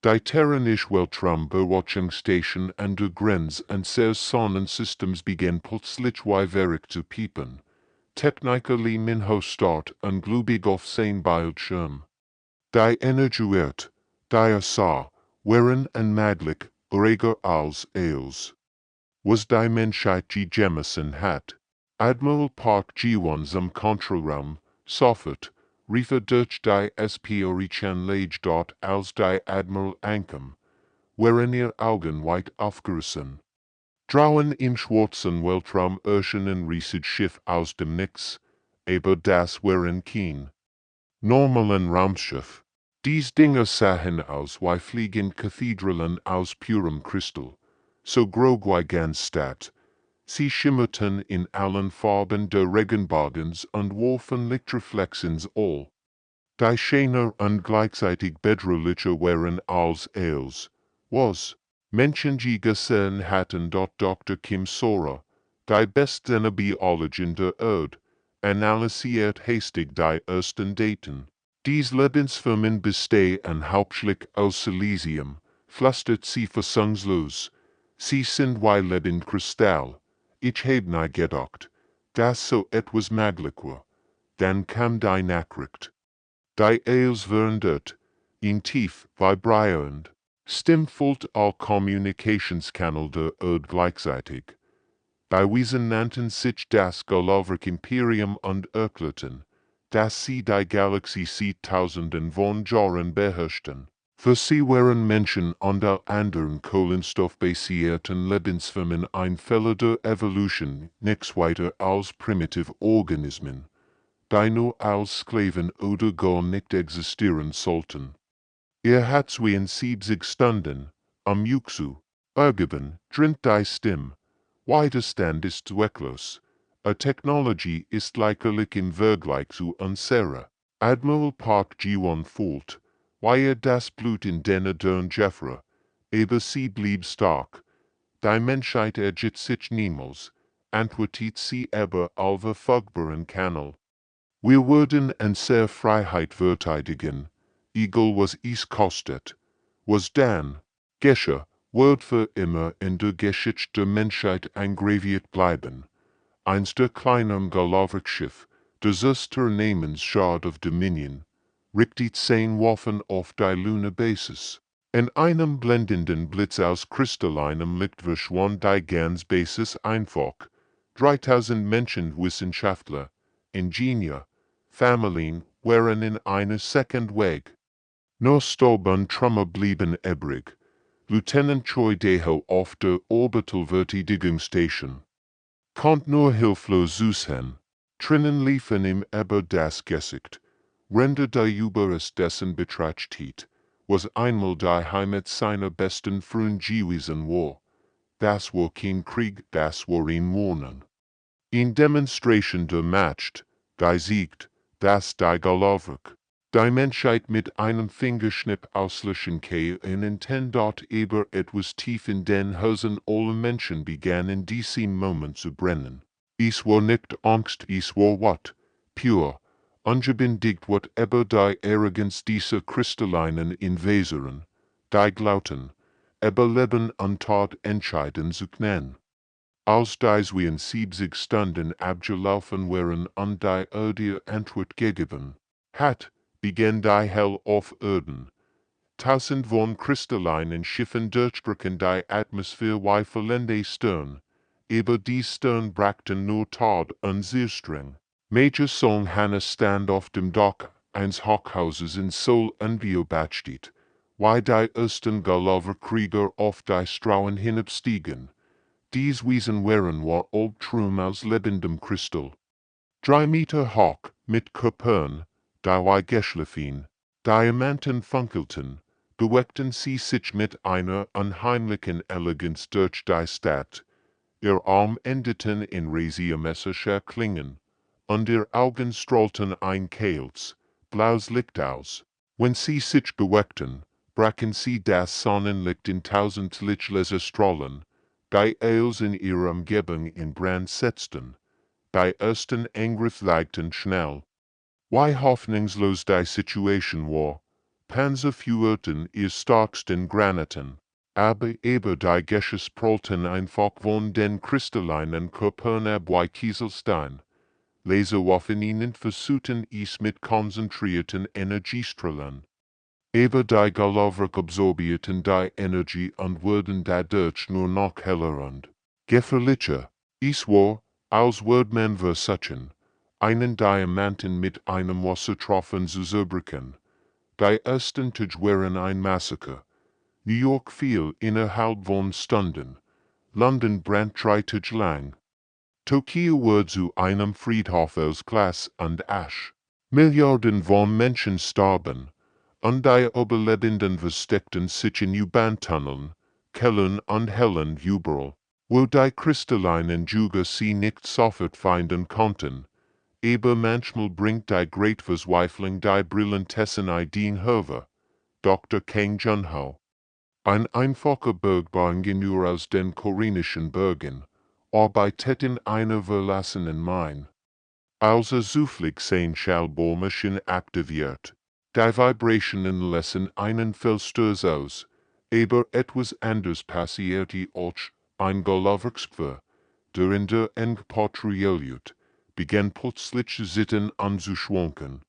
Die Terranische Weltraumbeobachtungsstation an der Grenze an des Sonnensystems began plötzlich Werk zu piepen. Technically min start ungläubig auf sein Bildschirm. Die Energiewert, die sah, waren unmöglich, erreger als eils. Was die Menschheit gegessen hat. Admiral Park G1 zum Kontrollraum, sofort, rief durch die Spiorischen Lage dort als die Admiral ankam, waren ihr Augen weit aufgerissen. Draußen im schwarzen Weltraum erschienen riesig Schiff aus dem Nix, aber das waren kein normalen Raumschiff. Dies Dinger sahen aus wie fliegende Kathedralen aus purem Kristall, so groß wie ganz Stadt. Sie schimmerten in allen Farben der Regenbogens und warfen Lichtreflex ins All. Die schöner und gleichzeitig bedrohlicher waren als els, was Menschen gesehen hatten dort Dr. Kim Sora, die besten Biologin der Erde, analysiert hastig die ersten Daten. Dies Lebensformen bestehen hauptsächlich aus Silicium, flüstert sie fassungslos. Sie sind wie Lebendkristall. Ich habe nie gedacht, dass so etwas möglich war. Dann kam die Nachricht. Die els waren dort, in tief vibrierend, stimmvoll all Kommunikationskanal der Erde gleichzeitig. Bewiesen nannten sich das Galavrck Imperium und erklärten, dass sie die Galaxis seit Tausenden von Jahren beherrschten. Für sie waren Menschen und all anderen kohlenstoffbasierten Lebensformen ein Fehler der Evolution, nichts weiter als primitive Organismen, die nur als Sklaven oder gar nicht existieren sollten. Hat wie in 70 Stunden, am Yuxu, ergeben, drinnt die Stimme. Widerstand ist zwecklos. A Technology ist lächerlich im Vergleich zu unserer. Admiral Park G1 fühlt, wie das Blut in den Dern Jeffra, aber sie blieb stark. Die Menschheit ergibt sich niemals, antwortet sie aber auf folgbaren Kanal. Wir würden unsere Freiheit verteidigen, egal was es kostet. Was dann, geschah, wird für immer in der Geschichte der Menschheit eingraviert bleiben. Eins der kleinen Galavrck-Schiff, des Unternehmens of Dominion, richtet sein Waffen auf die Luna-Basis. In einem blendenden Blitz aus kristallinem Licht verschwand die ganze Basis einfach. 3000 Menschenwissenschaftler, Ingenieur, Familien waren in einer Sekunde weg. Nur Staub und Trümmer blieben übrig. Lieutenant Choi Deho auf der Orbitalverteidigungsstation konnt nur hilflos zusehen. Tränen liefen ihm über das Gesicht. Render die Überrest dessen Betrachtheit, was einmal die Heimat seiner besten Freund gewesen war. Das war kein Krieg, das war ein Warnen. In Demonstration der Macht, die siegt, das die Galavrck. Die Menschheit mit einem Fingerschnipp auslöschen können dort aber etwas tief in den Herzen aller Menschen begann in diesem Moment zu brennen. Es war nicht Angst, es war wat, pur, ungebändigt wat über die Arroganz dieser kristallinen Invasoren, die glaubten, über Leben und Tod entscheiden zu können. Als dies wie in 70 Stunden abgelaufen waren und die Erde Antwort gegeben hat, begann die Hell auf Erden. Tausend von kristallinen Schiffen durchbrücken die Atmosphäre wie verlende Stern, aber die Stern brachten nur Tod und Seestreng. Major Song Hannah stand auf dem Dach eines Hochhauses in Seoul unbeobachtet, wie die ersten Galavrck-Krieger auf die Strauen hinabstiegen. Dies Wesen waren war Albtraum aus lebendem Kristall. 3 Meter hoch, mit Körpern, die wie geschliffen, Diamanten funkelten, bewegten sie sich mit einer unheimlichen Eleganz durch die Stadt. Ihr Arm endeten in rasiermesserscher Klingen, und ihr Augen strahlten ein kahles, blaues Licht aus. Wenn sie sich bewegten, brachen sie das Sonnenlicht in tausend Lichtlaserstrahlen, die alles in ihrer Umgebung in Brand setzten. Die ersten Angriff legten schnell. Wie hoffnungslos die Situation war, Panzerführerten ihr starksten Granaten, aber über die Geschossprolten einfach von den kristallinen Körpern bei Kieselstein. Laserwaffen ihnen versuchten es mit konzentrierten Energiestrahlen. Aber die Galavrck absorbierten die Energie und wurden dadurch nur noch heller und gefährlicher. Es war, als würde man versuchen, einen Diamanten mit einem Wassertropfen zu zerbrechen. Die ersten Tage waren ein Massaker. New York fiel innerhalb von Stunden. London brannt 3 Tage lang. Tokio wurde zu einem Friedhof aus Glas und Asch. Milliarden von Menschen starben, und die Überlebenden versteckten sich in U-Bahn-Tunneln, Kellern und Hellen überall, wo die kristallinen Jüger sie nicht sofort finden konnten. Aber manchmal bringt die great Verzweiflung die brillantessen Ideen hervor. Dr. Kang Junho. Ein einfacher Bergbauingenieur aus den koreanischen Bergen, arbeitet in einer verlassenen Mine. Als zufällig sein Schallbohrmaschine aktiviert, die Vibrationen lassen einen Felsstoß aus, aber etwas anders passierte als ein Galavrck, der in der eng patrouilliert, begann plötzlich zu zittern und zu schwanken.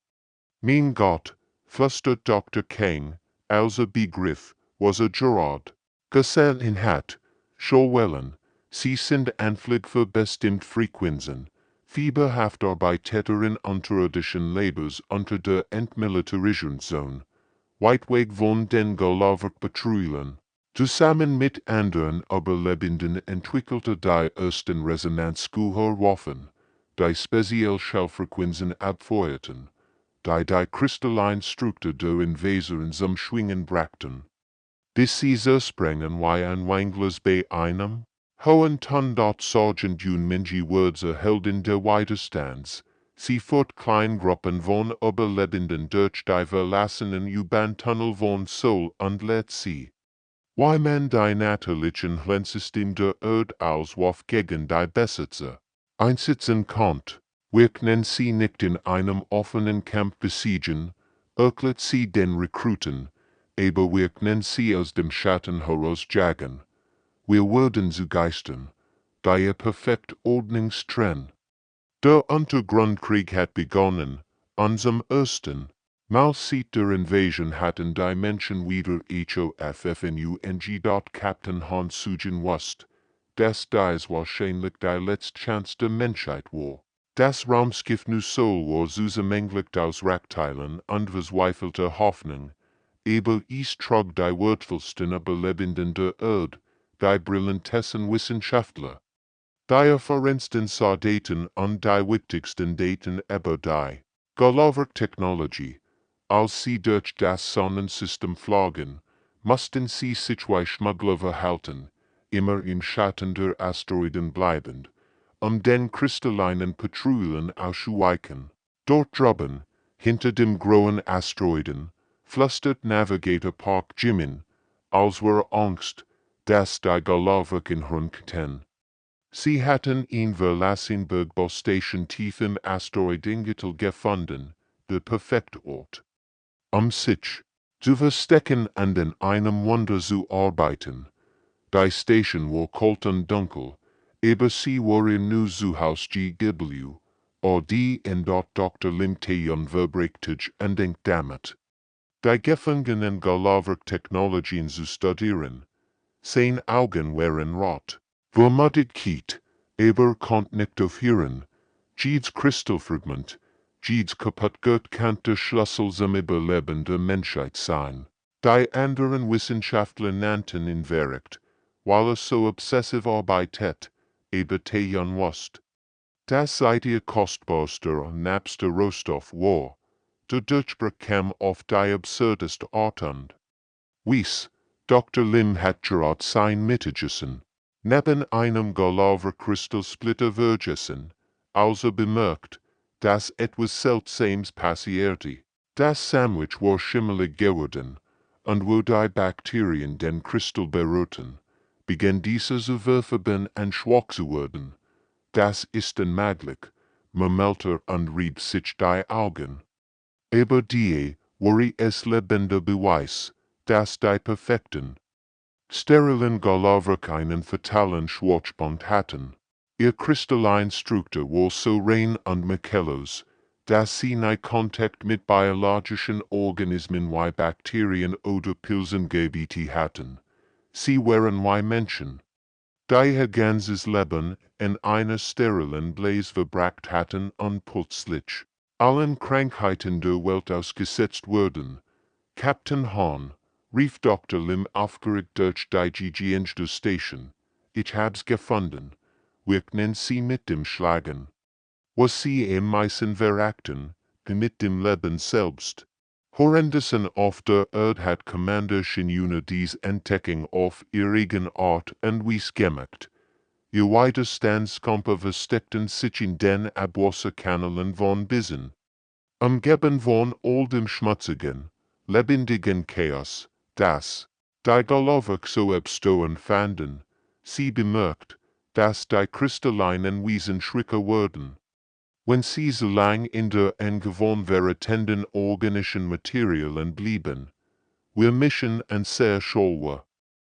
Mein Gott, flüstert Dr. Kang, als begriff, was gerade gesehen hat. Schallwellen, sie sind anfällig für bestimmte Frequenzen. Fieberhaft arbeitet in unterirdischen Labors unter der Entmilitarisierungszone, weit weg von den Galavrck-Patrouillen. Zusammen mit anderen Überlebenden entwickelte die ersten Resonanzgehörwaffen, die speziell Schallfrequenzen abfeuerten, die kristallinen Struktur der Invasoren zum Schwingen brachten. Bis sie zersprangen wie ein Wanglers bei einem hohen Ton dort Sergeant Minji Wurzer Helden der Widerstands, sie fort Kleingruppen von Überlebenden durch die verlassenen U-Bahn-Tunnel von Seoul und let sie. Wie man die natürlichen Glänzsystem der Erde als Waffe gegen die Besitzer einsetzen konnte, wirken sie nicht in einem offenen Kampf besiegen, erklärt sie den Rekruten, aber wirken sie aus dem Schatten herausjagen. Wir wurden zu Geistern, die perfekt Ordnungstrenn. Der Untergrundkrieg hat begonnen, und zum ersten Mal seit der Invasion hatten die Menschen wieder HFY Captain Han Sujin wusst, dass dies wahrscheinlich die letzte Chance der Menschheit war. Das Raumschiff nu Sol war zusammengelegt aus Wrackteilen und verzweifelter Hoffnung, aber es trug die wertvollsten Überlebenden der Erde, die brillantessen Wissenschaftler. Die erfahrensten Soldaten und die wichtigsten Daten über die Galavrck-Technologie. Als sie durch das Sonnensystem flogen, mussten sie sich wie Schmuggler verhalten, immer im Schatten der Asteroiden bleibend, den kristallinen Patrouillen auszuweichen. Dort drüben, hinter dem grauen Asteroiden, flüstert Navigator Park Jimin, als wäre Angst, dass die Galavrck in Hunkten. Sie hatten ihn verlassen Bergbaustation tief im Asteroidengürtel gefunden, der perfekte Ort, sich zu verstecken und an einem Wunder zu arbeiten. Die Station war kalt und dunkel, aber sie war in nu zu Haus GW, die in dort Dr. Lim Taeyeon verbreitet und denkt damit. Die Gefangenen Galavrck-Technologien zu studieren. Sein Augen waren rot. Vermutet Kiet, aber konnt nicht aufhören. Jedes Kristallfragment, jedes kaputtgehört kann der Schlüssel zum Überleben der Menschheit sein. Die anderen Wissenschaftler nannten ihn verrückt, weil so obsessiv arbeitet, aber Taeyeon wusste. Das seid ihr kostbarster und knappster Rohstoff war. Der Durchbruch kam auf die absurdeste Art und Weiss, Dr. Lim hat gerade sein Mittagessen. Neben einem Galavrck-Kristallsplitter vergessen, also bemerkt, dass etwas Seltsames passierte. Das Sandwich war schimmelig geworden, und wo die Bakterien den Kristall berührten, begann dieser zu verfärben und schwach zu werden. Das ist unmöglich, murmelte und rieb sich die Augen. Aber die worry es lebender Beweis, dass die perfekten, sterilen Galavrck einen fatalen Schwarzpunkt hatten. Ihr crystalline Struktur war so rein und makellos, dass sie nie Kontakt mit biologischen Organismen wie Bakterien oder Pilzen gebiete hatten. Sie waren wie Menschen. Die ihr ganzes Leben in einer sterilen Blase verbracht hatten und plötzlich allen Krankheiten der Welt ausgesetzt wurden. Captain Hahn, rief Dr. Lim aufgeregt durch die gegende Station. Ich hab's gefunden. Wir können sie mit dem Schlagen. Was sie am meisten verachten, mit dem Leben selbst. Horrendessen auf der Erde hat Commander Shinuna dies Entdeckung auf ihre Art und Weise gemacht. Ihr Widerstandskämpfer versteckten sich in den Abwasserkanälen von Bissen. Umgeben von all dem schmutzigen, lebendigen Chaos, das die Galavrck so abstoßen fanden. Sie bemerkt, dass die kristallinen Wesen schwächer wurden. Wenn sie so lang in der ungewohnt vertenden organischen Materialien blieben, wir mischen und sehr scholwa.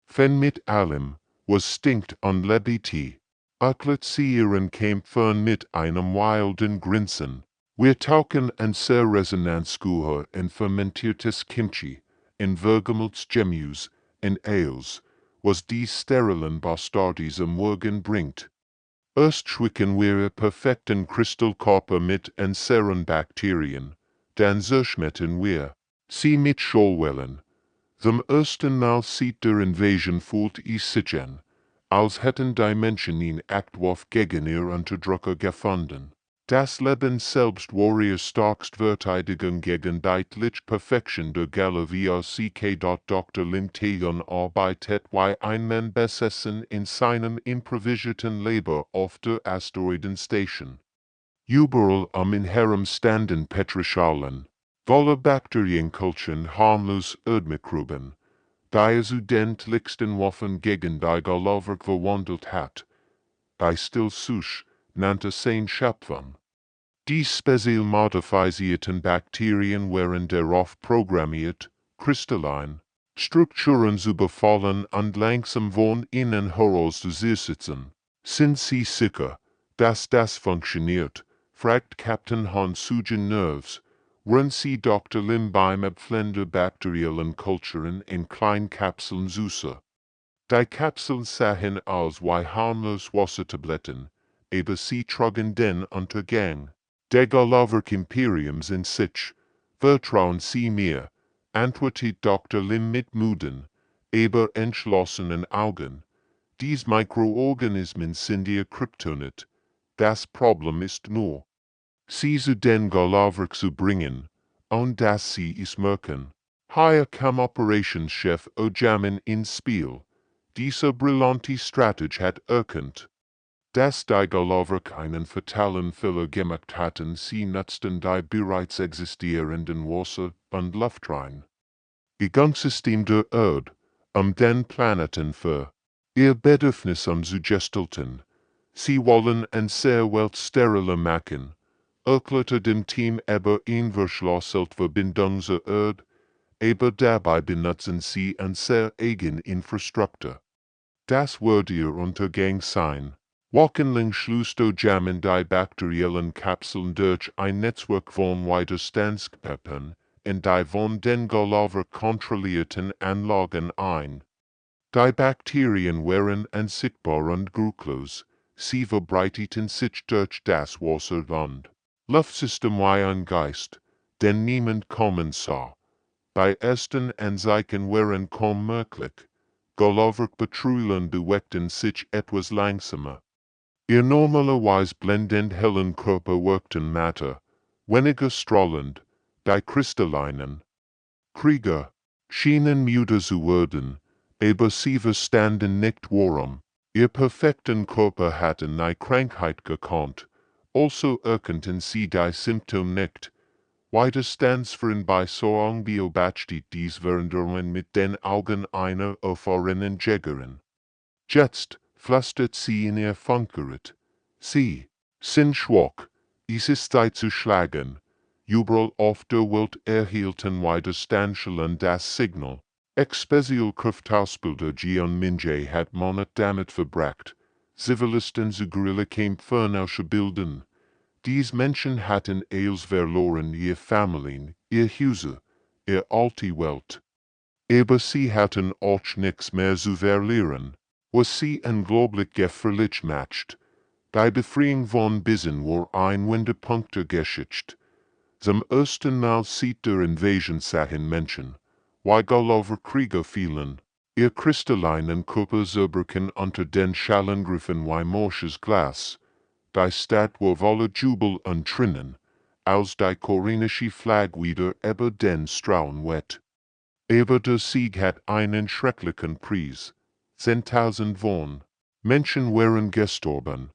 Fen mit allem, was stinkt und lebt, erklärt sie ihren Kämpfern mit einem wilden Grinsen. Wir tauchen en sehr Resonanzkuchen en fermentiertes Kimchi, en vergammeltes Gemüse, en Ales, was die sterilen Bastardis am Morgen bringt. Erst schwicken wir perfekten Kristallkörper mit en seren Bakterien, dann zerschmettern wir sie mit Scholwellen. Zum ersten Mal seit der Invasion fühlt sich an, als hätten die Menschen ihn Aktwurf gegen ihr Unterdrücker gefunden. Das Leben selbst war ihr starkst Verteidigung gegen die Perfektion der Galavrck. Dr. Lim Taeyeon arbeitet wie ein Mann besessen in seinem improvisierten Labor auf der Asteroidenstation. Überall am Inherem standen Petrischalen, voller Bakterienkulturen harmlos Erdmikroben, die er zu den lichsten Waffen gegen die Galavrck verwandelt hat. Die Stillsuch nannte sein Schöpfung. Die speziell modifizierten Bakterien waren darauf programmiert, kristallin Strukturen zu befallen und langsam von innen heraus zu zersetzen. Sind Sie sicher, dass das funktioniert? Fragt Captain Hahn Sugen Nerves. Run Sie Dr. Lim beim Abfüllen der bakteriellen Kulturen in Kleinkapseln süßer. Die Kapseln sahen aus wie harmlos Wassertabletten, aber sie trugen den Untergang der Galavrck Imperiums in sich. Vertrauen Sie mir, antwortet Dr. Lim mit müden, aber entschlossenen Augen. Dies Mikroorganismen sind ihr Kryptonit. Das Problem ist nur, sie zu den Galavrck zu bringen, und dass sie es merken. Hier kam Operationschef Ojamin ins Spiel. Dieser brillante Strateg hat erkannt, dass die Galavrck einen fatalen Fehler gemacht hatten. Sie nutzten die bereits existierenden Wasser- und Luftrein Gegangssystem der Erde, den Planeten für ihr Bedürfnis zu gestalten. Sie wollen ein sehr Welt steriler machen, erklärte dem Team aber unverschlüsselt Verbindung zur Erde, aber dabei benutzen sie eine sehr eigene Infrastruktur. Das wird ihr Untergang sein. Wochenlang schließt Ojamin die bakteriellen Kapseln durch ein Netzwerk von Widerstandskämpfern in die von den Galavrck kontrollierten Anlagen ein. Die Bakterien waren unsichtbar und geruchlos, sie verbreiteten sich durch das Wasser und Luftsystem wie ein Geist, den niemand kommen sah. Die ersten Anzeichen waren kaum merklich. Galavrck Patrouillen bewegten sich etwas langsamer. Ihr normalerweise blendend hellen Körper wirkten matter, weniger strahlend, die kristallinen Krieger schienen müde zu werden, aber sie verstanden nicht warum. Ihr perfekten Körper hatten nie Krankheit gekannt, also erkannten sie die Symptome nicht. Widerstandsfern bei Sorgen beobachtet dies Veränderungen mit den Augen einer erfahrenen Jägerin. Jetzt flüstert sie in ihr Funkgerät. Sie sind schwach, es ist Zeit zu schlagen. überall auf der Welt erhielten Widerstandsschellen das Signal. Spezialkraftausbilder Gian Minjay hat Monat damit verbracht, Zivilisten zu Guerillakämpfern auszubilden. Dies Menschen hatten eils verloren ihr Familien, ihr Häuser, ihr alte Welt. Aber sie hatten auch nichts mehr zu verlieren, was sie unglaublich gefährlich macht. Die Befreiung von Bissen war ein Wendepunkt der Geschichte. Zum ersten Mal seit der Invasion sahen Menschen, wie Galavrck fielen, ihr kristallinen Körper zerbrchen unter den Schallangriffen wie morsches Glas. Die Stadt war voller Jubel und Tränen, als die koreanische Flagge wieder über den Straßen weht. Aber der Sieg hat einen schrecklichen Preis. 10.000 von Menschen waren gestorben,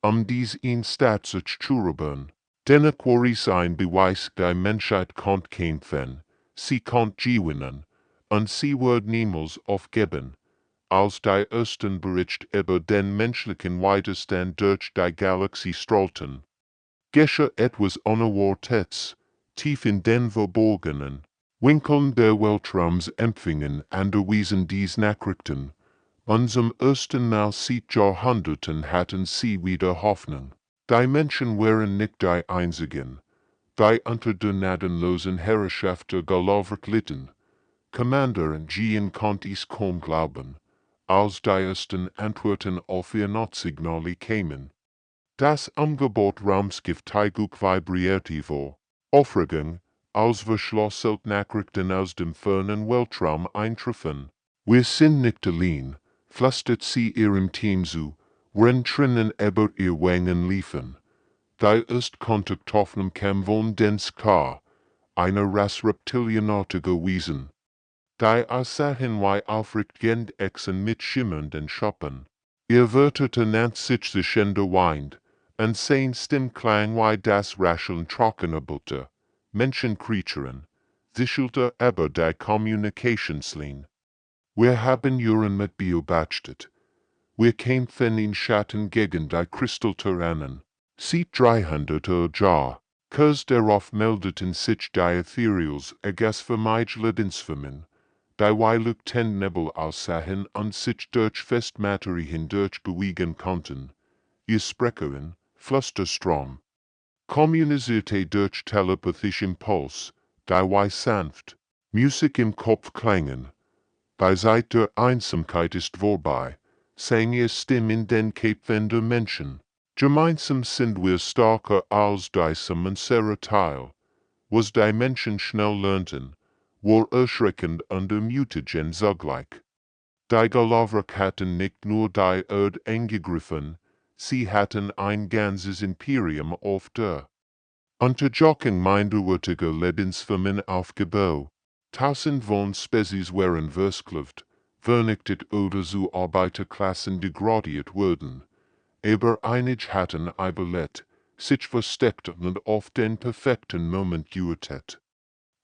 dies in Stadt zu zerstören. Dennoch war es ein Beweis, die Menschheit konnte kämpfen, sie konnte gewinnen, und sie wird niemals aufgeben. Als die ersten Bericht über den menschlichen Widerstand durch die Galaxie strahlten, geschah etwas Unerwartetes, tief in den verborgenen Winkeln der Weltraums empfingen Anderwiesen dies Nachrichten. Zum ersten Mal seit Jahrhunderten hatten sie wieder Hoffnung. Die Menschen waren nicht die einzigen, die unter der gnadenlosen Herrschaft der Galavrck litten. Commander Gian konnte es kaum glauben, als die ersten Antworten auf ihr Notsignale kamen. Das Angebot Raumschiff Taiguk vibrierte vor Aufregung, als verschlosselt Nachrichten aus dem fernen Weltraum eintrafen. Wir sind nicht allein, flüstert sie ihrem Team zu, wenn Tränen über ihr Wangen liefen. Die Erstkontaktaufnahme kam von den Ska, einer Rasse reptilienartiger Wesen. Die aussahen wie aufrechtgehend Echsen mit schimmernden Schuppen. Ihr Wörter nannt sich zischender Wind, und sein Stimmklang wie das Rascheln trockener Butter. Menschenkreaturen, sichelte aber die Kommunikationslinie. Wir haben Juren mit beobachtet. Wir kämpfen in Schatten gegen die Kristalltyrannen. Seit 300er Jahr, kurz darauf meldeten sich die Ethereals vermeidledensvermin, die wie Nebel aussahen und sich durch Festmaterie hindurch bewegen konnten. Ihr Sprecherin, Flusterstrom, kommunizierte durch telepathisch Impuls, die wie sanft, Musik im Kopf klangen. Bei Zeit der Einsamkeit ist vorbei, sang ihr Stimme in den Köpfen der Menschen. Gemeinsam sind wir stärker als die Summenserer Teil. Was die Menschen schnell lernten, war erschreckend und ermutigend zugleich. Die Galavrck hatten nicht nur die Erde angegriffen, sie hatten ein ganzes Imperium auf der Unterjochung minderwertiger Lebensformen aufgebaut. Tausend von Spezies waren versklavt, vernichtet oder zu Arbeiterklassen degradiert wurden. Aber einige hatten überlebt, sich versteckt und auf den perfekten Moment gewartet.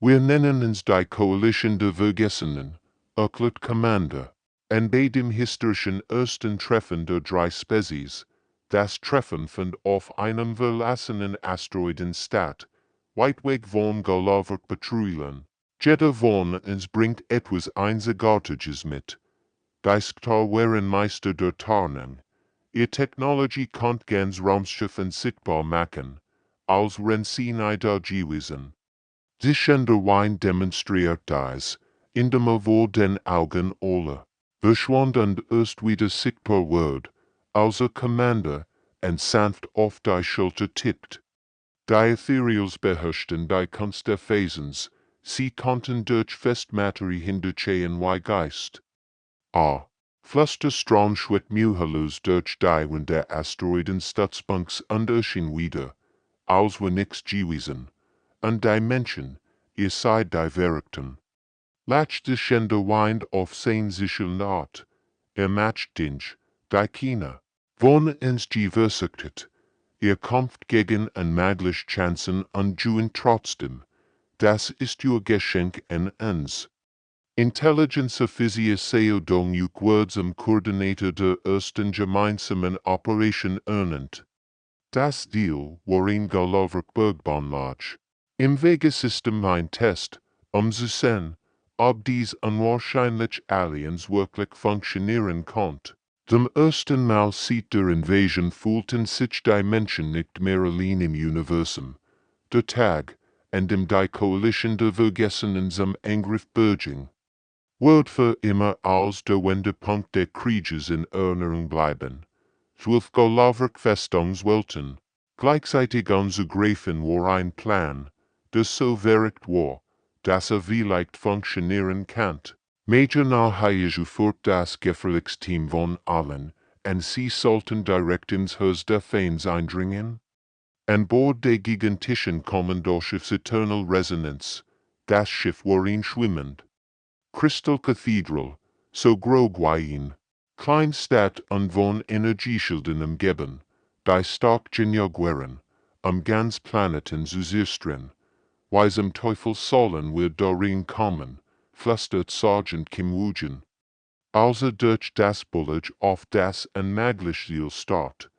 Wir nennen uns die Koalition der Vergessenen, erklärt Commander. Und bei dem historischen ersten Treffen der drei Spezies, das Treffen fand auf einem verlassenen Asteroiden statt, weit weg von Galavrck Patrouillen. Jeder von uns bringt etwas Einzigartiges mit. Die Sktar waren Meister der Tarnung. Ihr Technologie konnte ganz Raumschiff unsichtbar machen, als wenn sie nicht da gewesen. Sichender Wein demonstriert dies, indem vor den Augen aller verschwand und erst wieder sichtbar wird, als Commander und sanft auf die Schulter tippt. Die Ethereals beherrschten die Kunst der Phasens, sie konnten durch Festmaterie hindurchgehen wie Geist. Flusterstrahl schwit mühelos durch die Wind der Asteroidenstützpunkts und erschien wieder, als wir nichts gewesen. Und die Menschen, ihr seid die Verrückten. Latcht sich in der Wind auf sein sicheren Art. Macht dich, die Kinder, von uns geversichtet. Ihr kämpft gegen unmögliche Chancen und juin trotzdem. Das ist ihr Geschenk an uns. Intelligenz Physio Dong Words Koordinator der ersten gemeinsamen Operation ernannt. Das Deal war in Galavrck Bergbahn Lodge. Im Wegesystem mein Test, zu sehen, ob dies unwahrscheinlich Aliens wirklich funktionieren konnte. Zum ersten Mal seit der Invasion fühlten sich die Menschen nicht mehr allein im Universum. Der Tag, an dem die Koalition der Vergessenen zum Angriff beging, wird für immer als der Wendepunkt der Krieges in Erinnerung bleiben. 12 Galavrck Festungswelten, gleichzeitig anzugreifen war ein Plan, der so verrückt war, dass vielleicht funktionieren kann. Major nahe sofort das Gefährlichsteam von allen, und sie sollten direkt ins Haus der Feinds eindringen. An Bord der gigantischen Kommandoschiffs Eternal Resonance, das Schiff war schwimmend. Crystal Cathedral, so groß wie Kleinstadt und von Energieschilden umgeben, die stark genjagueren, ganz Planeten zu sichern. Wie zum Teufel sollen wir darin kommen, flüstert Sergeant Kim Woogen. Also durch das Bullage auf das unmöglich Ziel start.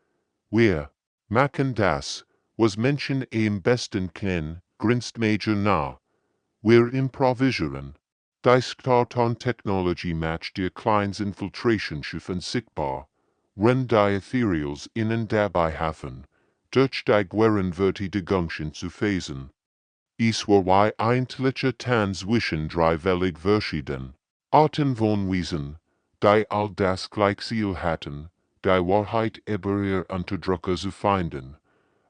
Wir machen das, was Menschen am besten kennen, grinst Major nach. Wir improvisieren. Die Starton-Technology matcht der kleines Infiltrationsschiffen sichtbar, wenn die Ethereals innen dabei helfen, durch die Guerenverteidigungen zu phasen. Es war wie eintliche Tan zwischen dreiwillig verschieden Arten von Wesen, die all das Gleichziel hatten, die Wahrheit über ihr Unterdrücker zu finden.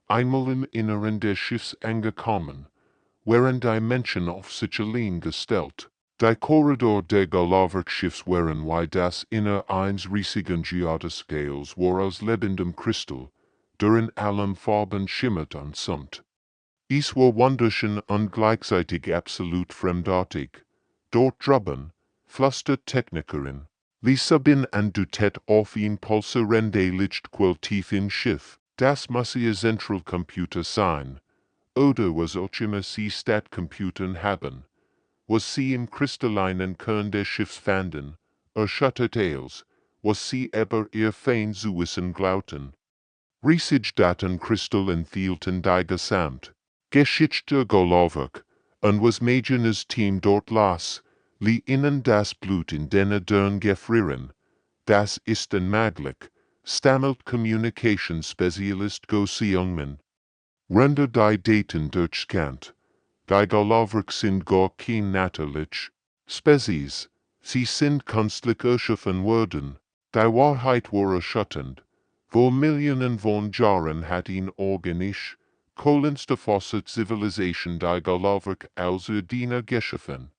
Einmal im Inneren des Schiffs angekommen, waren die Menschen auf sich allein gestellt. Die Korridor der Galavrck-Schiffs waren wie das Inner eines riesigen Geodescales war aus lebendem Kristall, der in allen Farben schimmert und summt. Es war wunderschön und gleichzeitig absolut fremdartig. Dort drüben, flüstert Technikerin, Lisa bin an du Tät auf ein pulsierende Lichtquell tief im Schiff, das muss ihr Zentralcomputer sein. Oder was auch immer sie statt Computern haben. Was sie im kristallinen Kern des Schiffs fanden, erschüttert es, was sie über ihr Fein zu wissen glaubten. Riesig Datenkristall enthielten die gesamt Geschichte Galavrck, und was Majones Team dort las, li innen das Blut in denen dern gefrieren. Das ist unmöglich, stammelt Communication Specialist Go Seungman. Render die Daten durchscannt. Die Galavrck sind gar kein natürlich Spezies, sie sind künstlich erschaffen worden. Die Wahrheit war erschütternd. Vor Millionen von Jahren hat ihn organisch, kohlenstoffliche Zivilisation die Galavrck als ihr Diener geschaffen.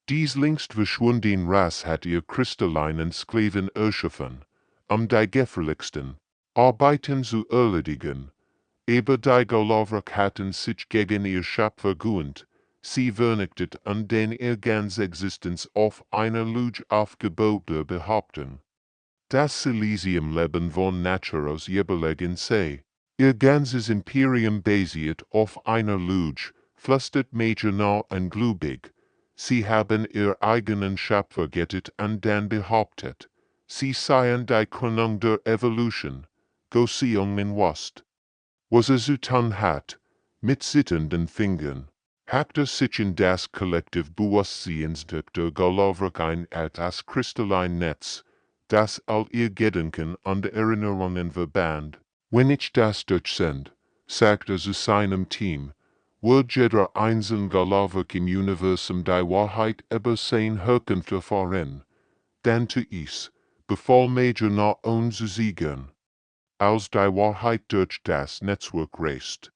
Dies längst verschwundene Rasse hat ihr kristallinen Sklaven erschaffen, die gefährlichsten Arbeiten zu erledigen. Aber die Galavrck hatten sich gegen ihr Schöpfer gewandt, sie vernichtet und den ihr ganze Existenz auf einer Lüge aufgebaute behaupten. Das Silesium-Leben von Natur aus überlegen sei. Ihr ganzes Imperium basiert auf einer Lüge, flüstert Major nah und glubig. Sie haben ihr eigenen Schöpfer gettet und dann behauptet, sie seien die Krönung der Evolution. Go Seungmin Wust. Was zu tun hat, mit sittenden Fingern, habt sich in das Kollektiv Bewusstseinsdruck der Galavrck ein das kristalline Netz, das all ihr Gedanken und Erinnerungen verband. Wenn ich das durchsend, sagte zu seinem Team, wird jeder einzelne Galavrck im Universum die Wahrheit über sein Herkunft erfahren. Dann tu ich's, befahl Major nach uns zu siegen. Als die Wahrheit durch das Netzwerk reist.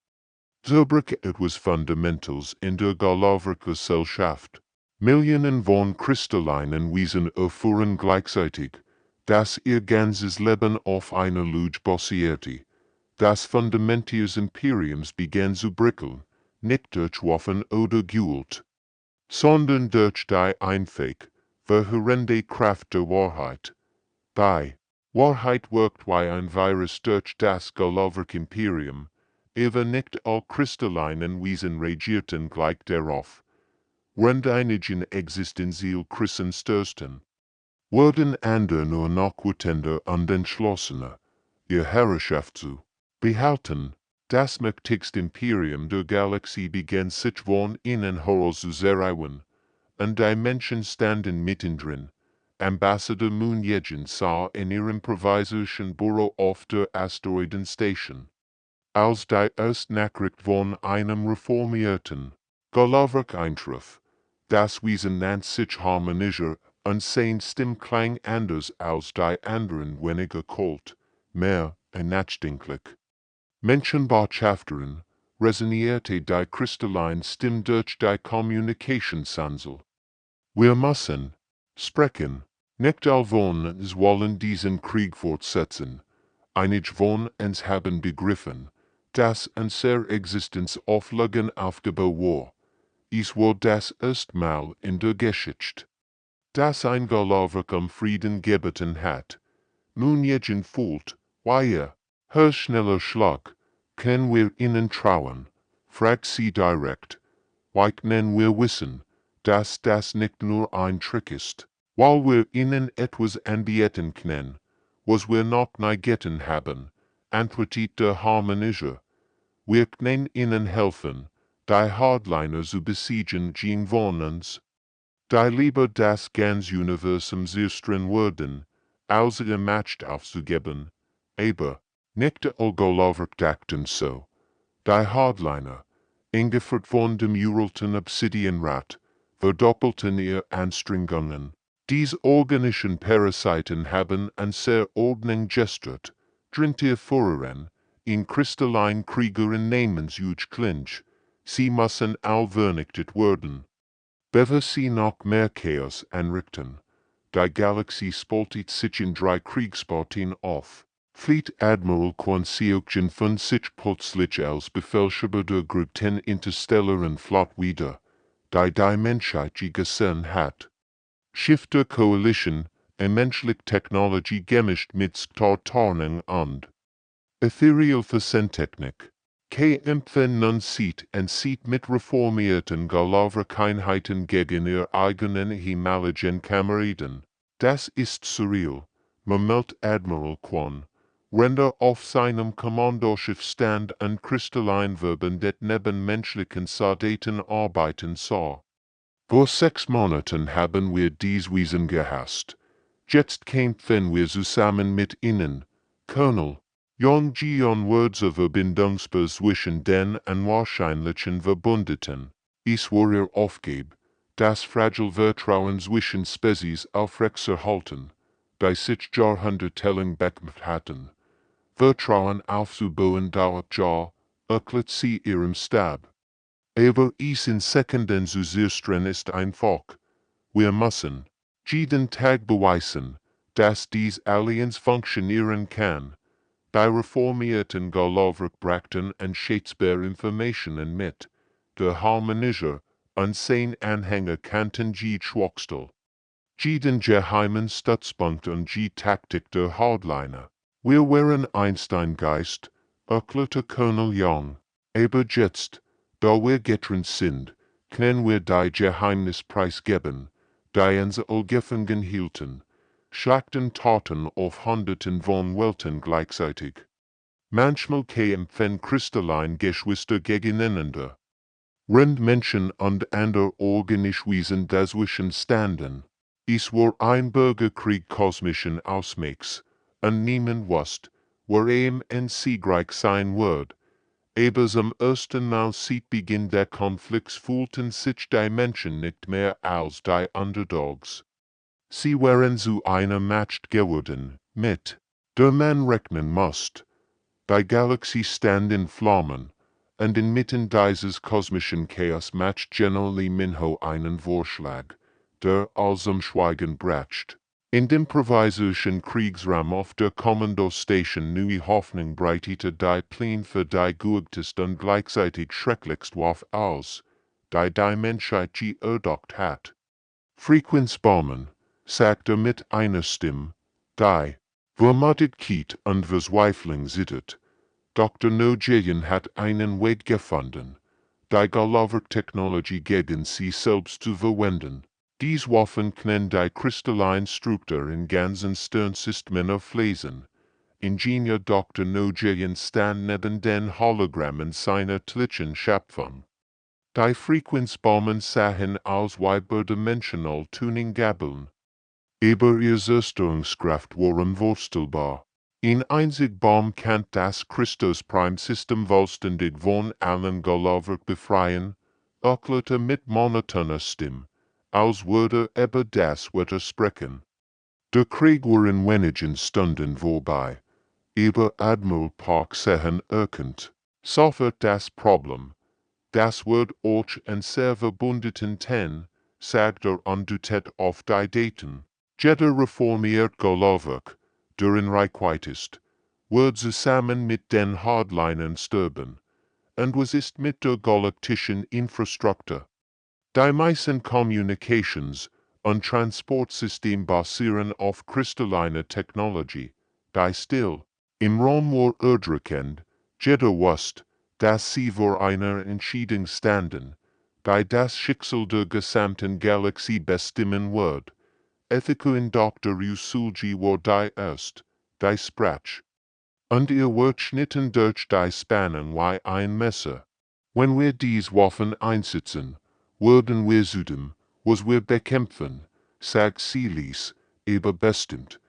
Zerbrach etwas Fundamentals in der Galavrck Gesellschaft. Millionen von kristallinen Wesen erfuhren gleichzeitig, dass ihr ganzes Leben auf einer Lüge basierte. Das Fundament ihres Imperiums begann zu brickeln, nicht durch Waffen oder Gewalt, sondern durch die einzig verheerende Kraft der Wahrheit. Die Wahrheit wirkt wie ein Virus durch das Galavrck Imperium, aber nicht all kristallinen Wesen reagierten gleich darauf. Wenn einigen existenziell Christen störsten, wurden andere nur nachwütender und entschlossener, ihr Herrschaft zu behalten. Das mächtigste Imperium der Galaxie begann sich von innen heraus zu zerreißen, und die Menschen standen mittendrin. Ambassador Moon sah in ihrem provisorischen Büro auf der Asteroidenstation. Als die erste Nachricht von einem reformierten Galavrck eintraf, das Wesen nannt sich harmonischer und sein Stimm klang anders als die anderen weniger kalt, mehr nachdenklich. Menschenbotschafterin resonierte die kristalline Stimme durch die Kommunikationsansel. Wir müssen sprechen, nicht alle von uns wollen diesen Krieg fortsetzen. Einige von uns haben begriffen, dass unsere Existenz auf Lügen aufgebaut war. Es war das erste Mal in der Geschichte, dass ein Galavrck Frieden gebeten hat. Nun fühlt, Herr schneller Schlag, können wir Ihnen trauen? Fragt sie direkt. Wie können wir wissen, dass das nicht nur ein Trick ist? Weil wir Ihnen etwas anbieten können, was wir noch nie getan haben, antwortet der Harmonizer. Wir können Ihnen helfen, die Hardliner zu besiegen gegen von uns. Die lieber das ganze Universum zerstören würden, als ihr Macht aufzugeben. Aber nicht alle Galavrck dachten so. Die Hardliner, angeführt von dem uralten Obsidianrat, verdoppelten ihre Anstrengungen. Diese organischen Parasiten haben unsere Ordnung gestört, dringt voran, in kristallinen Kriegern namenshuge Clinch. Sie müssen allvernichtet werden. Bevor sie noch mehr Chaos anrichten, die Galaxie spaltet sich in 3 Kriegspartien auf. Fleet Admiral Quan Seokjin von sich plötzlich als Befehlshaber der Gruppen interstellaren Flotte wieder, die Menschheit gesehen hat. Schiff der Koalition, menschliche Technologie gemischt mit Tartarnung und Ethereal Physentechnik. Nun sieht mit reformierten Galavrck-Einheiten gegen ihr eigenen himmlischen Kameraden. Das ist surreal, murmelt Admiral Quan, Render auf seinem Kommandoschiff stand und kristallin det neben menschlichen Soldaten arbeiten sah. Vor 6 Monaten haben wir dies Wesen gehasst. Jetzt kämpfen wir zusammen mit ihnen, Colonel. Yongjion Wörter Verbindungsbar zwischen den unwahrscheinlichen Verbündeten. Es war ihr Aufgabe, das fragile Vertrauen zwischen Spezies aufrechtzuerhalten, die sich jahrhundertelang bekämpft hatten. Vertrauen aufzubauen dauert Jahr, erklärt sie ihrem Stab. Aber es in Sekunden zu zerstören ist einfach. Wir müssen jeden Tag beweisen, dass dies Allianz funktionieren kann. Die reformierten Galavrck brachten und schätzbare Informationen mit. Der Harmonizer und sein Anhänger kannten die Schwachstelle. Den geheimen Stützpunkt und die Taktik der Hardliner. Wir waren Einstein-Geist, erklärte Colonel Young. Aber jetzt, da wir getrennt sind, können wir die Geheimnis preisgeben, die uns gefangen hielten. Schlachten Taten auf Hunderten von Welten gleichzeitig. Manchmal kämpfen kristallin Geschwister gegeneinander. Menschen und andere organische Wesen dazwischen standen. Es war ein Bürgerkrieg kosmischen Ausmaßes, und niemand wusste, wer siegreich sein wird. Aber zum ersten Mal seit Beginn der Konflikts fühlten sich die Menschen nicht mehr als die Underdogs. Sie waren zu einer Macht geworden, mit der man rechnen musste. Die Galaxie stand in Flammen, und inmitten dieses kosmischen Chaos macht General Minho einen Vorschlag, der als Schweigen bracht. In dem provisorischen Kriegsraum auf der Kommandostation neue Hoffnung breitete die Pläne für die guigtest und gleichzeitig schrecklichst Waffe aus, die Menschheit erdacht hat. Frequenzbomben, sagte mit einer Stimme, die Vermutigkeit und Verzweiflung zittert. Dr. Nojayan hat einen Weg gefunden, die Galavrck-Technologie gegen sie selbst zu verwenden. Diese Waffen können die kristallinen Struktur in ganzen Sternsystemen auflesen, Ingenieur Dr. Nojayen Stan neben den Hologrammen seiner Tlichen Schöpfung. Die Frequenzbomben sahen aus wie dimensional Tuning Gabeln. Aber ihr Zerstörungskraft war unvorstellbar. Ein einzig Bomb kann das Christus-Prime-System vollständig von allen Galavrck befreien, erklärte mit monotoner Stimme, als würde das Wetter sprechen. Der Krieg war in wenigen Stunden vorbei. Aber Admiral Park sahen erkannt, sofort das Problem. Das wird euch en sehr verbündeten ten, sagt undutet auf die Daten. Jeder reformiert Galavrck, der in Reichweite ist, wird zusammen mit den Hardlinern sterben. Und was ist mit der galaktischen Infrastruktur? Die meisten Communications und Transportsystem basieren auf kristalliner Technologie, die still im Raum war erdrückend, jeder wusste, dass sie vor einer Entscheidung standen, die das Schicksal der gesamten Galaxie bestimmen wird. Ethico in Dr. Usulji war die erst, die sprach. Und ihr wird schnitten durch die Spannen wie ein Messer. Wenn wir dies Waffen einsetzen, werden wir zudem, was wir bekämpfen, sagt Silis, aber bestimmt.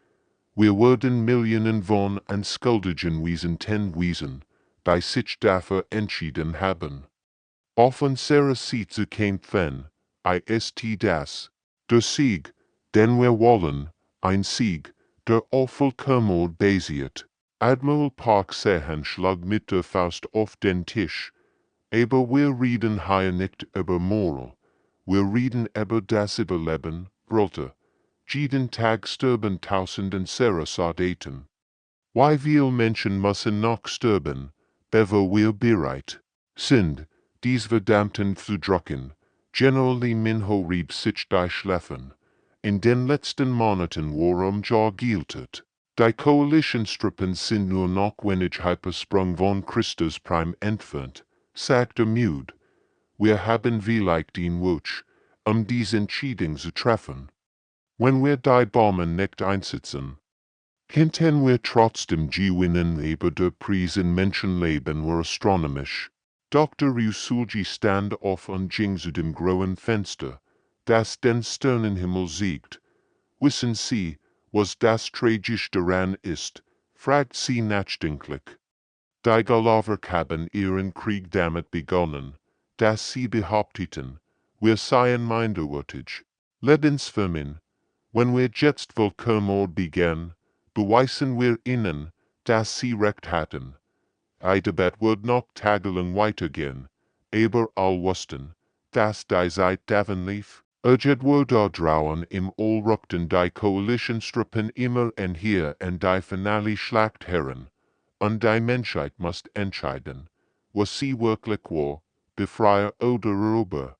Wir werden Millionen von unschuldigen Wesen wiesen, die sich dafür entschieden haben. Auf unserer Seite zu kämpfen, ist das. Der Sieg, den wir wollen, ein Sieg, der auf Vollkommenheit basiert. Admiral Park Sahan schlug mit der Faust auf den Tisch. Aber wir reden hier nicht über Moral. Wir reden über das Überleben, brüllte. Jeden Tag sterben tausenden Soldaten. Wie viele Menschen müssen noch sterben, bevor wir bereit sind, dies verdammten zu drücken. General Minho rieb sich die Schläfen. In den letzten Monaten worum gilt. Die Koalitionstruppen sind nur noch wenig Hypersprung von Christus Prime entfernt, sagte müde. Wir haben vielleicht den Wunsch, diese Entscheidung zu treffen. Wenn wir die Bomben nicht einsetzen, könnten wir trotzdem gewinnen, aber der Preis in Menschenleben war astronomisch. Dr. Usulji stand auf und ging zu dem grauen Fenster, das den Sternenhimmel siegt. Wissen Sie, was das tragisch daran ist? Fragt sie nachdenklich. Die Galavrck haben ihren Krieg damit begonnen, dass sie behaupteten, wir seien minderwertig. Lebensfirmen. Wenn wir jetzt Vollkommenheit beginnen, beweisen wir ihnen, dass sie recht hatten. Die Debatte wird noch tagelang weitergehen, aber all wussten, dass die Zeit davon lief. Urget wurde drauen im Allrückten die Koalitionstruppen immer und hier und die finale Schlacht herren, und die Menschheit muss entscheiden, was sie wirklich war, Befreier oder Eroberer.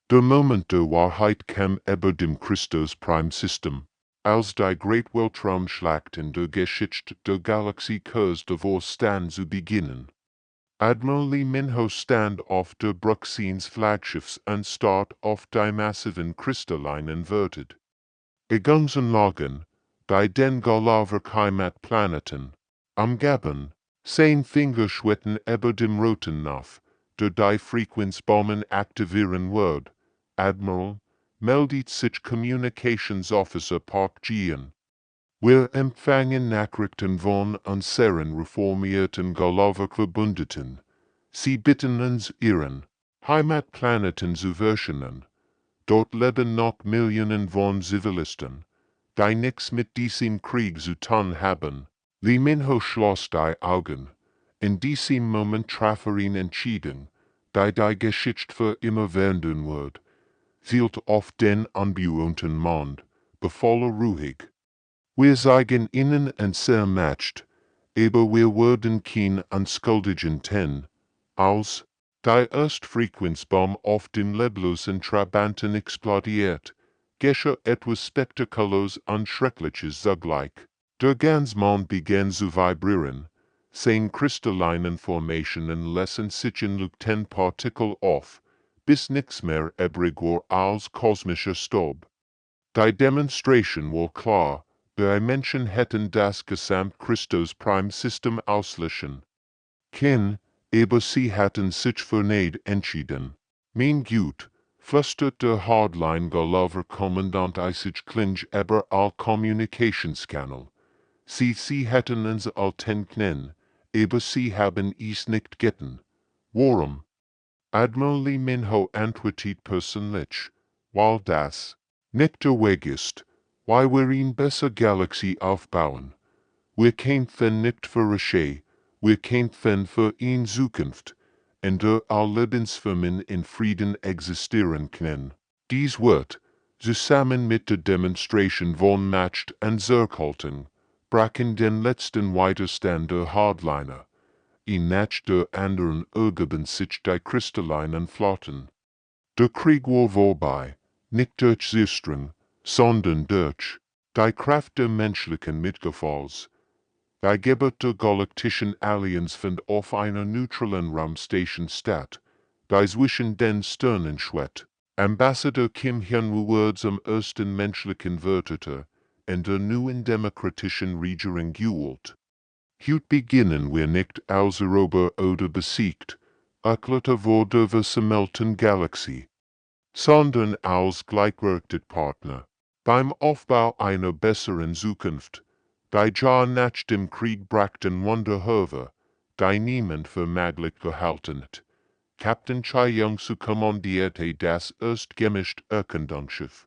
Der Moment der Wahrheit kam über dem Christus Prime System, als die Great Weltraumschlacht in der Geschichte der Galaxie kurz davor stand zu beginnen. Admiral Minho stand auf der Brücke seines Flaggschiffs und starrt auf die massiven kristallinen Wörter. Lagen, die den Galavrck Heimatplaneten, am Gaben, sein Fingerschwitten über dem roten Knopf, der die Frequenzbomben aktivieren wird. Admiral, meldet sich Communications Officer Park Jian. Wir empfangen Nachrichten von unseren reformierten Galavrck-Verbündeten. Sie bitten uns, ihren Heimatplaneten zu verschonen. Dort leben noch Millionen von Zivilisten, die nichts mit diesem Krieg zu tun haben. Li Minho schloss die Augen. In diesem Moment traf ihn Entscheidung, die Geschichte für immer werden wird. Zielt auf den unbewohnten Mond, befahl ruhig. Wir zeigen ihnen ein sehr matcht, aber wir werden kein unschuldigen ten, als die Erstfrequenzbombe auf dem leblosen Trabanten explodiert, geschah etwas Spektakulös und Schreckliches zugleich. Der ganze Mond begann zu vibrieren, seine kristallinen Formationen lassen sich in leuchten Partikel auf, bis nichts mehr übrig war als kosmischer Staub. Die Demonstration war klar, Die Menschen hätten das gesamt Christus Prime System auslöschen können, aber sie hätten sich für nicht entschieden. Mein Gut, flüsterte Hardline Galavrck Kommandant Isich Klinge aber all Communicationskanal. Sie hätten uns alten können, aber sie haben es nicht getan. Warum? Admiral Lee Minho antwortet persönlich, weil das nicht der Weg ist, weil wir ihn besser Galaxie aufbauen. Wir kämpfen nicht für Reche, wir kämpfen für in Zukunft, in der all Lebensformen in Frieden existieren können. Dies wird, zusammen mit der Demonstration von Macht und Zurückhaltung, brachen den letzten Widerstand der Hardliner. In nach der anderen ergeben sich die kristallinen Flotten. Der Krieg war vorbei, nicht durch Zerstörung, sondern durch die Kraft der menschlichen Mitgefalls. Die Geburt der Galaktischen Allianz fand auf einer neutralen Raumstation statt, die zwischen den Sternen schwebt. Ambassador Kim Hyun-woo zum ersten menschlichen Wörter in der neuen demokratischen Regierung gewählt. Heute beginnen wir nicht als Erober oder besiegt, erklärte wurde der versammelten Galaxie, sondern als gleichwertige Partner beim Aufbau einer besseren Zukunft. Die Jahr nach dem Krieg brachten Wunder hervor, die niemand für möglich gehalten hat. Captain Chai Young-su kommandierte das erst gemischt Erkundungsschiff.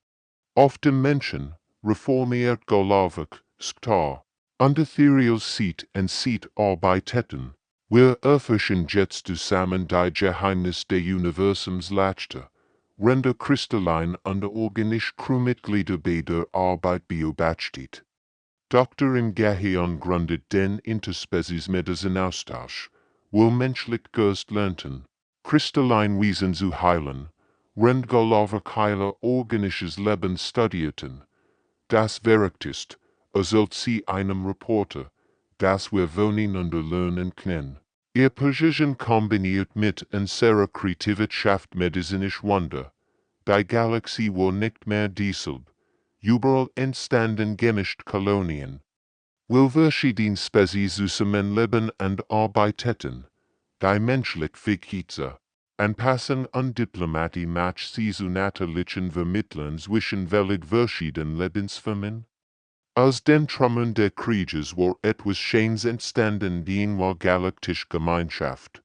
Auf dem Menschen reformiert Galavrck Star. Under Therios Seat and Seat arbeiteten. Wir erforschen jetzt zusammen die Geheimnis des Universums letzte. Render kristallin und organisch Crewmitglieder bei der Arbeit beobachtet. Dr. im Gehirn gründet den interspeziesmedischen Austausch, wo menschlich Geist lernten, kristallin Wesen zu heilen, rend Galavrck heiler organisches Leben studierten. Das Werk ist, erzählt sie einem Reporter, dass wir voneinander lernen können. Ihr Precision kombiniert mit unserer Kreativität medizinisch Wunder. Die Galaxie war nicht mehr dieselbe. Überall entstanden gemischt Kolonien. Will verschiedene Spezies zusammen leben und arbeiteten. Die menschlich Fähigkeit, Anpassung und Diplomatie macht sie zu natürlichen Vermittlern zwischen welch verschiedenen Lebensformen. Aus den Trümmern der Krieges war etwas Schönes entstanden, die war galaktische Gemeinschaft.